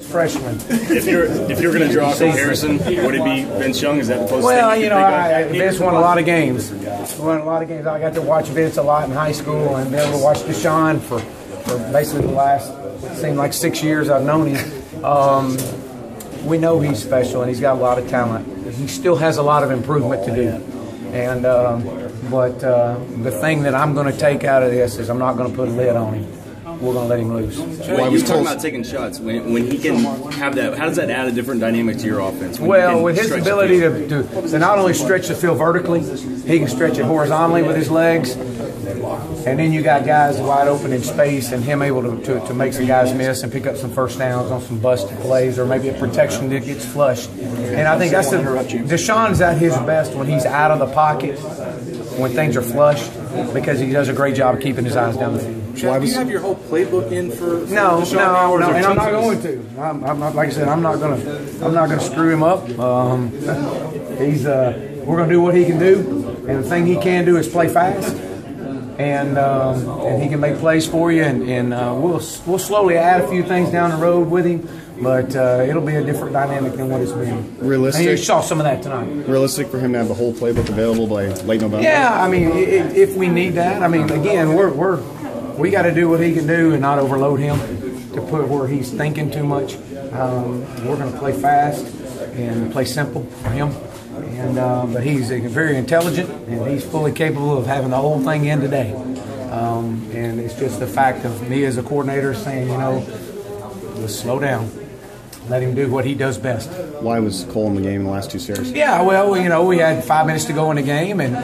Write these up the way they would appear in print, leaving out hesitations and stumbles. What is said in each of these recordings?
Freshman. If you're going to draw a comparison, would it be Vince Young? Is that the closest? Well, you know, Vince won a lot of games. I got to watch Vince a lot in high school, and been able to watch Deshaun for basically the last, it seemed like 6 years I've known him. We know he's special, and he's got a lot of talent. He still has a lot of improvement to do. And but the thing that I'm going to take out of this is I'm not going to put a lid on him. We're going to let him loose. Well, you talking about taking shots. When he can have that, how does that add a different dynamic to your offense? Well, with his ability to not only stretch the field vertically, he can stretch it horizontally with his legs. And then you got guys wide open in space, and him able to make some guys miss and pick up some first downs on some busted plays, or maybe a protection that gets flushed. And I think that's Deshaun's at his best when he's out of the pocket, when things are flush, because he does a great job of keeping his eyes down the field. Chad, do you have your whole playbook in for No, and I'm not going to. I'm not, like I said, I'm not going to screw him up. We're going to do what he can do, and the thing he can do is play fast, and he can make plays for you, and we'll slowly add a few things down the road with him. But it'll be a different dynamic than what it's been. Realistic. And you saw some of that tonight. Realistic for him to have the whole playbook available by late November. Yeah, I mean, if we need that, I mean, again, we got to do what he can do and not overload him to put where he's thinking too much. We're going to play fast and play simple for him. And but he's very intelligent, and he's fully capable of having the whole thing in today. And it's just the fact of me as a coordinator saying, you know, let's slow down. Let him do what he does best. Why was Cole in the game in the last two series? Yeah, well, you know, we had 5 minutes to go in the game, and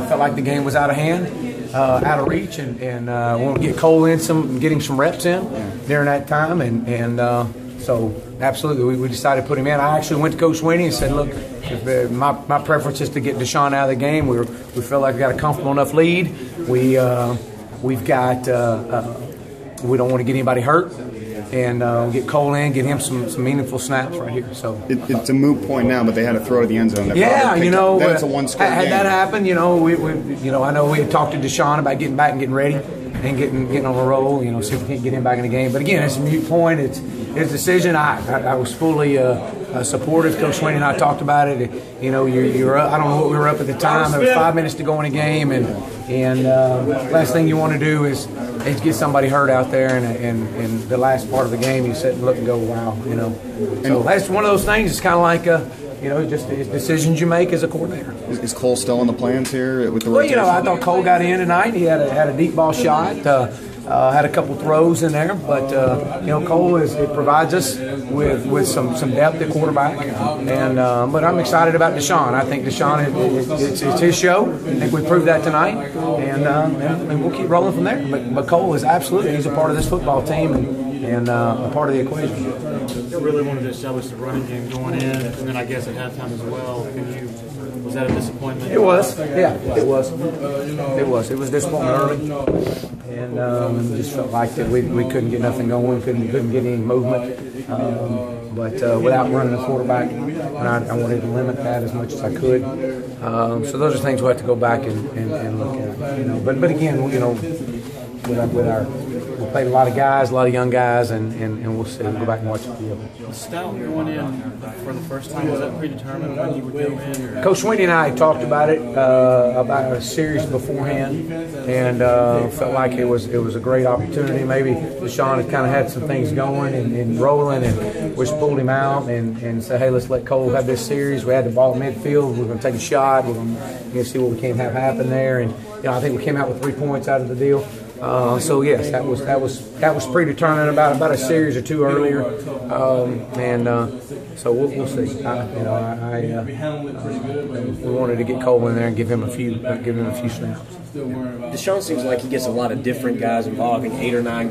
felt like the game was out of hand, out of reach, and want to get Cole in get him some reps in during that time, and so absolutely we decided to put him in. I actually went to Coach Winnie and said, look, if, my preference is to get Deshaun out of the game. We feel like we got a comfortable enough lead. We've got we don't want to get anybody hurt. And get Cole in, get him some meaningful snaps right here. So it's a moot point now, but they had to throw to the end zone. Yeah, you know, that's a one-score game. Had that happened, you know, I know we had talked to Deshaun about getting back and getting ready and getting on a roll. You know, see if we can't get him back in the game. But again, it's a moot point. It's his decision. I was fully supportive. Coach Swain and I talked about it. You know, you're up, I don't know what we were up at the time. There was 5 minutes to go in a game, and last thing you want to do is get somebody hurt out there, and the last part of the game you sit and look and go, wow, you know. So that's one of those things. It's kind of like you know, just decisions you make as a coordinator. Is Cole still in the plans here with the rotation? Well, you know, I thought Cole got in tonight. He had a deep ball shot. Had a couple throws in there, but you know, Cole it provides us with some depth at quarterback, and but I'm excited about Deshaun. I think Deshaun it's his show. I think we proved that tonight, and we'll keep rolling from there. But Cole is absolutely, he's a part of this football team and a part of the equation. You really wanted to establish the running game going in, and then I guess at halftime as well. Was that a disappointment? It was, yeah, it was. It was disappointment early, and just felt like that we couldn't get nothing going, couldn't get any movement. But without running a quarterback, and I wanted to limit that as much as I could. So those are things we have to go back and look at. You know, but again, you know, we played a lot of guys, a lot of young guys, and we'll see. We'll go back and watch the field. The style going in for the first time, was that predetermined when you would go in? Or? Coach Sweeney and I talked about it, about a series beforehand, and felt like it was a great opportunity. Maybe Deshaun had kind of had some things going and rolling, and we just pulled him out and said, hey, let's let Cole have this series. We had the ball at midfield. We're going to take a shot. We're going to see what we can have happen there. And you know, I think we came out with 3 points out of the deal. So yes, that was predetermined about a series or two earlier, so we'll see. We wanted to get Cole in there and give him a few snaps. Deshaun seems like he gets a lot of different guys involved, I think 8 or 9 guys.